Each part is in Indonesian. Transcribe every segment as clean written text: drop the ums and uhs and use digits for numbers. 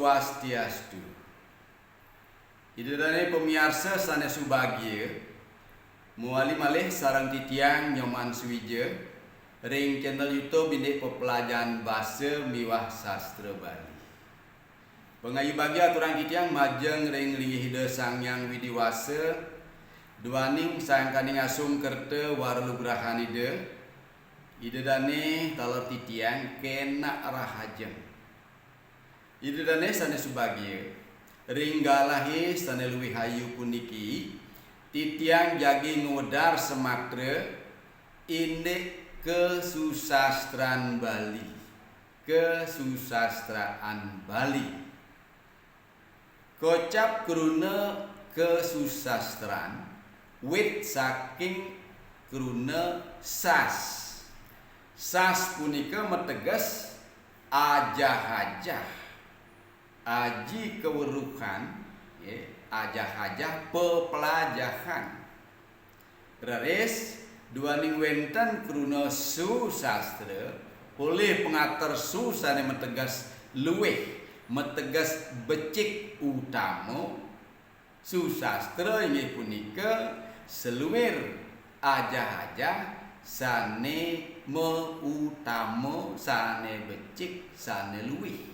Swastiastu. Idedane pemirsa sanes subagia muali malih sareng titiang nyoman suwija ring channel YouTube Bidik Pepelajaran Basa miwah Sastra Bali. Pengayu bagi aturan titiang majeng ring lihida Sangyang Widiwasa duaning sayang kaning asung kerta warlugrahanida idedane taler titiang kena rahajeng. Idedane sanes subagia ringgalahi sane luwih hayu puniki titiang jagi ngudar sematra indek kesusastraan Bali. Kesusastraan Bali. Kocap kruna kesusastraan wit saking kruna sas. Sas punika meteges ajah-ajah. Aji keweruhan, ajah-ajah pepelajahan. Raris duaning wenten kruna susastra oleh pengatur susane metegas luwih metegas becik utama susastra inggih punika seluwir ajah-ajah sane meutama sane becik sane luwih.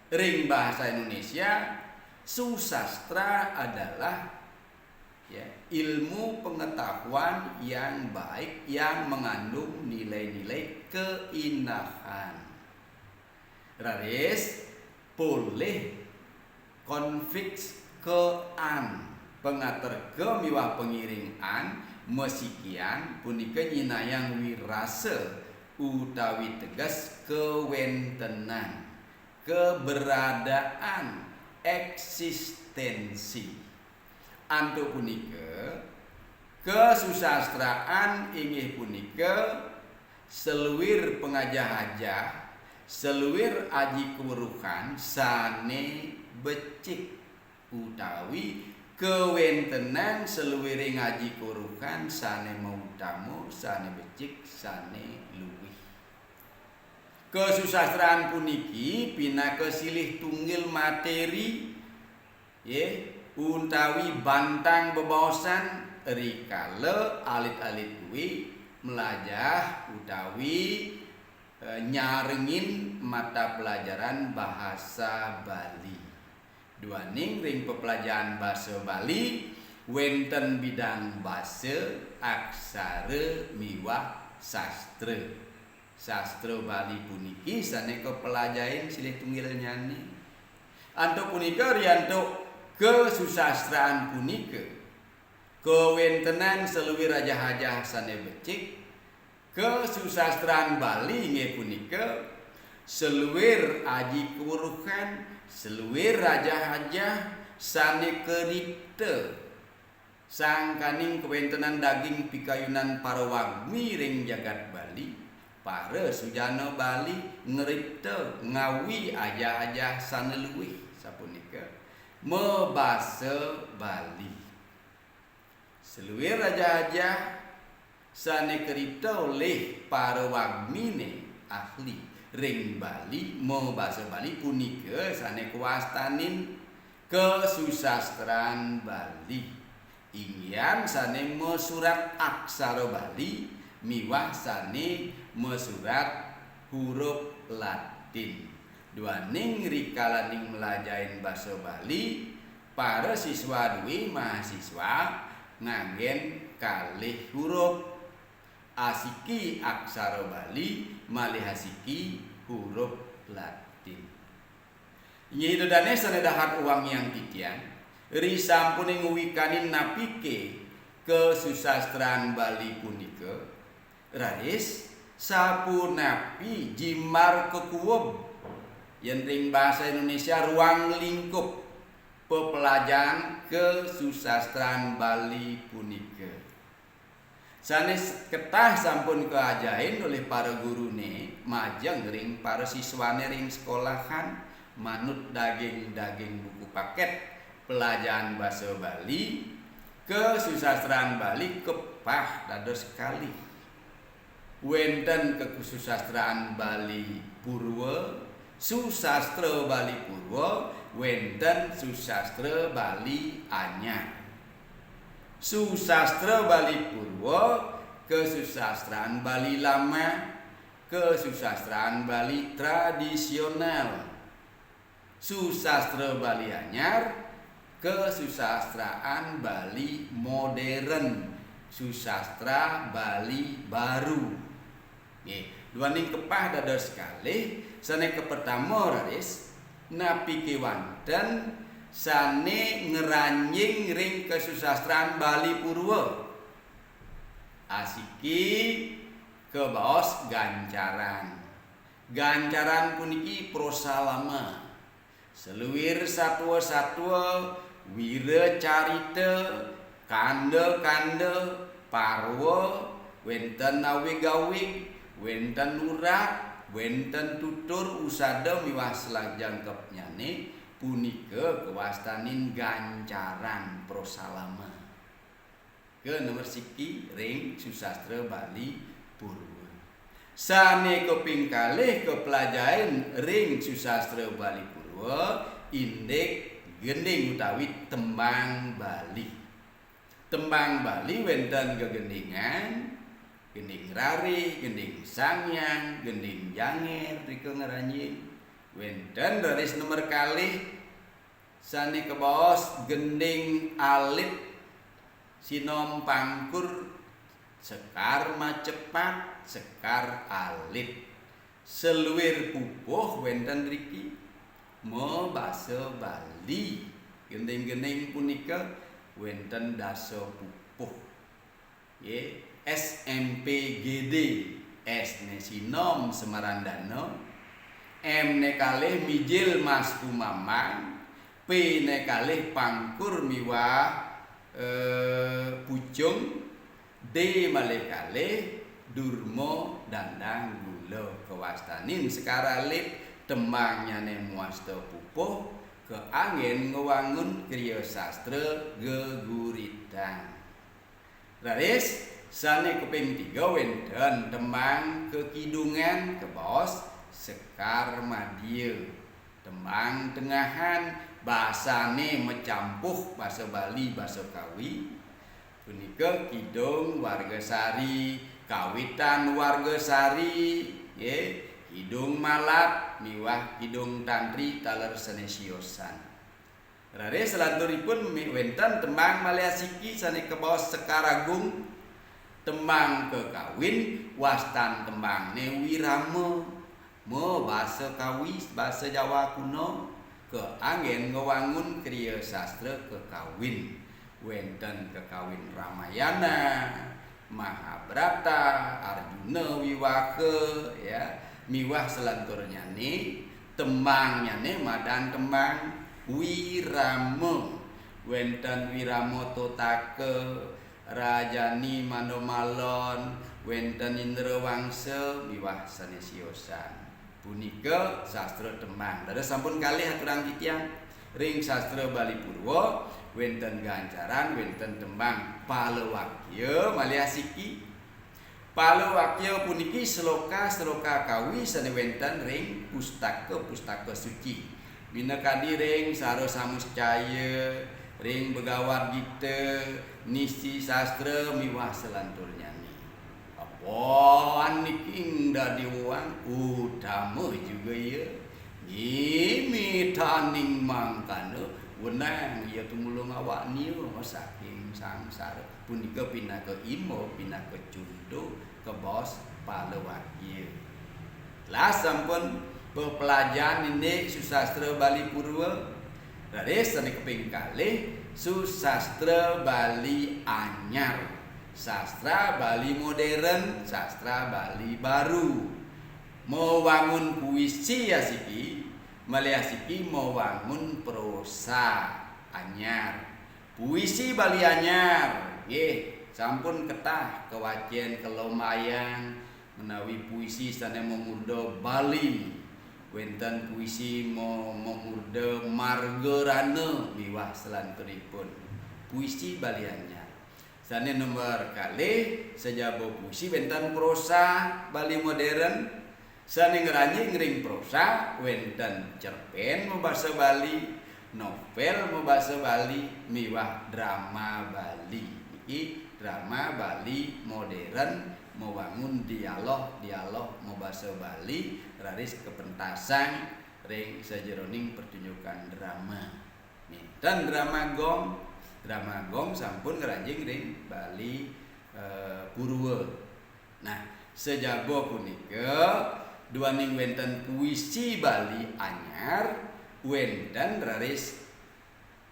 Ring bahasa Indonesia, susastra adalah ilmu pengetahuan yang baik yang mengandung nilai-nilai keindahan. Raris boleh konfiks kean pengatur ke miwah pengiring an mesikian punika nyinayang wirasa utawi tegas kewentenan keberadaan eksistensi. Antuk punika kesusastraan inggih punika seluwir pengajah-ajah seluwir aji keweruhan sane becik utawi kewentenan seluwire ngaji keweruhan sane mautama sane becik sane luwih. Kesusastraan puniki pinaka silih tunggil materi untawi bantang bebaosan rikala alit-alit kuwi melajah utawi nyarengin mata pelajaran bahasa Bali. Duaning ring pepelajaran bahasa Bali wenten bidang basa, aksara miwah sastra. Sastra Bali puniki sane kepelajaran silih tunggil nyani. Antuk punika riyantuk kesusastraan punika kewentenan seluwir ajah-ajah sane becik. Kesusastraan Bali inggih punika seluwir aji keweruhan seluwir ajah-ajah sane keripta sangkaning kewentenan daging pikayunan para wagmi ring jagat Bali. Para sujana Bali ngeripta ngawi ajah-ajah sane luwih sapunika mebasa Bali. Seluwir ajah-ajah sane keripta oleh para wagmine ahli ring Bali mebasa Bali punika sane kuwastanin kesusastraan Bali. Inggian sane mesurat aksara Bali miwah sane mesurat huruf Latin. Duaning rikalaning melajahin basa Bali para siswa duwi mahasiswa nganggen kalih huruf asiki aksara Bali malih asiki huruf Latin. Inggih dodane sane dahat uang yang titian ri sampune nguwikanin napike kesusastraan Bali punika raris sapunapi jimar kekuweb yen ring bahasa Indonesia ruang lingkup pepelajaran kesusastraan Bali punika. Sanes ketah sampun keajahin oleh para gurune majeng ring para siswane ring sekolahan manut daging-daging buku paket pelajaran bahasa Bali kesusastraan Bali kepah dados sekali. Wenten kesusastraan Bali Purwa susastra Bali Purwa wenten susastra Bali Anyar. Susastra Bali Purwa kesusastraan Bali lama, kesusastraan Bali tradisional. Susastra Bali Anyar kesusastraan Bali modern, susastra Bali baru. Duaning kepah dadar sekali, sane ke pertama raris napi kewanten sane ngeranjing ring kesusastraan Bali Purwa. Asiki ke baos gancaran. Gancaran puniki prosa lama. Seluwir satwa-satwa wira carita kanda-kanda parwa wenten awig-awig wenten lurak wenten tutur usada miwah selajengkep nyane punika kewastanin gancaran prosa lama. Ke nomor siki ring susastra Bali Purwa. Sane keping kalih kepelajaran ring susastra Bali Purwa indek gending utawi tembang Bali. Tembang Bali wenten gegendingan, gending rari, gending sangyang, gending janger rika ngaranjing. Wenten raris nomor kalih sane kebaos gending alit sinom pangkur sekar macepat sekar alit. Seluwir pupuh wenten riki mo basa Bali. Gending-gending punika wenten dasa pupuh. SMPGD S ne sinom Semarandana, M ne kalih mijil Mas Kumamang, P ne kalih pangkur miwah pucung, D malih kalih durma dandang gula kewastanin sekaralit tembangnya ne muasta pupuh ke angin ngewangun kriya sastra geguritan. Raris sane keping 3 wenten tembang kekidungan kebaos sekar madya. Tembang tengahan bahasane mecampuh bahasa Bali bahasa Kawi. Punika kidung Wargasari, kawitan Wargasari, kidung malat miwah kidung tantri taler senesiosan. Raris selanturipun wenten tembang Malayasiki sane kebaos sekaragung. Tembang kekawin wastan tembangne wirama. Mo bahasa Kawi bahasa Jawa kuno ke angin ngewangun kriya sastra kekawin. Wenten kekawin Ramayana, Mahabharata, Arjuna Wiwaka ya. Miwah selanturnya nih tembangnya nih madan tembang wirama. Wenten wirama totake Rajani Mandomalon, wenten Indrawangsa miwah sanesiosan. Punika sastra tembang. Dados sampun kalih aturang titiang ring sastra Bali Purwa wenten gancaran, wenten tembang Palawakya Malayasiki. Palawakya puniki sloka-sloka Kawi sane wenten ring pustaka suci. Binekadi ring Saro Samuscaya, ring Begawat Gita, Nisi Sastra miwah selanturnya nih. Apaan niki ndak diuang utama juga ya. Gimi taning mangkana wenang ya tumulung awak niu saking sangsara. Punika pindah ke Imo, pindah ke Cundo, ke Bos Palawakya. Lah sampun pepelajaran ini susastra Bali Purwa. Raris sane keping kalih susastra Bali Anyar, sastra Bali modern, sastra Bali baru. Mau wangun puisi ya siki, Malayasiki mau wangun prosa anyar. Puisi Bali Anyar, sampun ketah kewajian kelomayang menawi puisi sane memurda Bali. Wenten puisi memurda Margarana miwah selanturipun. Puisi Bali Anyar. Sane nomor kalih sejaba puisi wenten prosa Bali modern. Saning ranjing ring prosa wenten cerpen membahasa Bali, novel membahasa Bali, miwah drama Bali. Iki drama Bali modern membangun dialog membahasa Bali raris kepentasan ring sajeroning pertunjukan drama. Dan drama gong sampun ngeranjing ring Bali Purwa. Nah, sejabo punika duaning wenten puisi Bali anyar, wenten raris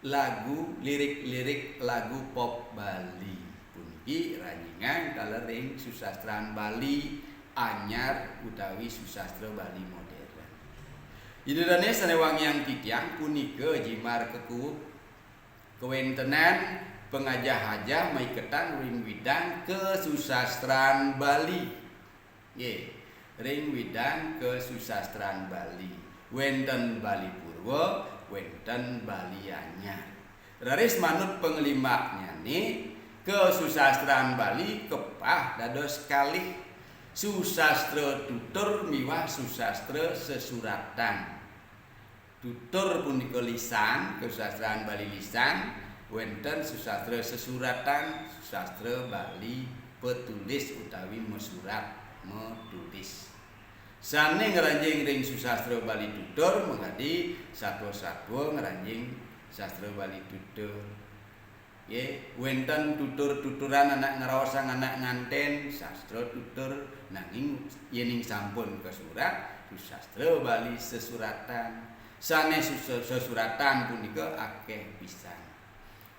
lagu lirik lagu pop Bali. Puniki ranjingan kalering susastraan Bali anyar utawi susastra Bali modern. Idudane sanewang yang titiang punika jimar kewentenan pengajah-ajah maiketan ring widang kesusastraan Bali. Ring widang kesusastraan Bali. Wenten Bali Purwa, wenten Bali anyar. Raris manut penglimaknya nih kesusastraan Bali kepah dados kalih susastra tutur miwah susastra sesuratan. Tutur punika lisan, kesusastraan Bali lisan, wenten susastra sesuratan, susastra Bali petulis utawi mesurat metulis. Sane ngeranjing ring susastra Bali tutur mengadi satwa-satwa ngeranjing sastra Bali tutur. Wenten tutur-tuturan anak ngaraosang anak nganten sastra tutur nanging yening sampun kesurat susastra Bali sesuratan. Sane sesuratan punika akeh pisan.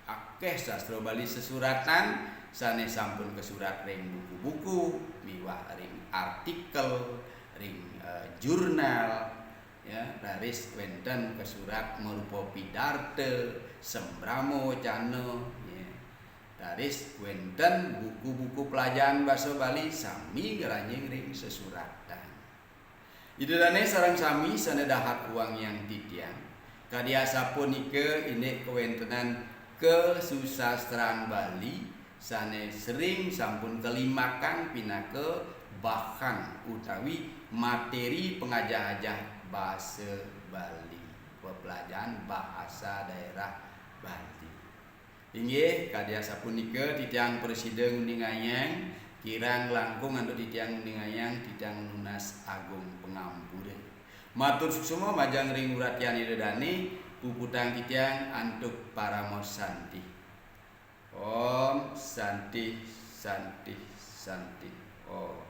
Akeh sastra Bali sesuratan sane sampun kesurat ring buku-buku miwah ring artikel ring jurnal ya raris wenten kesurat merupa pidarte sembramo cano ya. Raris wenten buku-buku pelajaran basa Bali sami ngeranjing ring sesuratan. Idulane sareng sami sanedahat uang yang titiang kadiasa punika ini kewentenan kesusastraan Bali sane sering sampun kelimakan pinake bahkan utawi materi pengajah-ajah bahasa Bali, pelajaran bahasa daerah Bali. Inggih kadiasa punika titiang presiden Undingayang kirang langkung antuk titiang Undingayang titiang Lunas Agung Pengampure. Matur suksuma majang ring uratian idedani puputang titiang antuk Paramos Santi. Om Santi Santi Santi. Om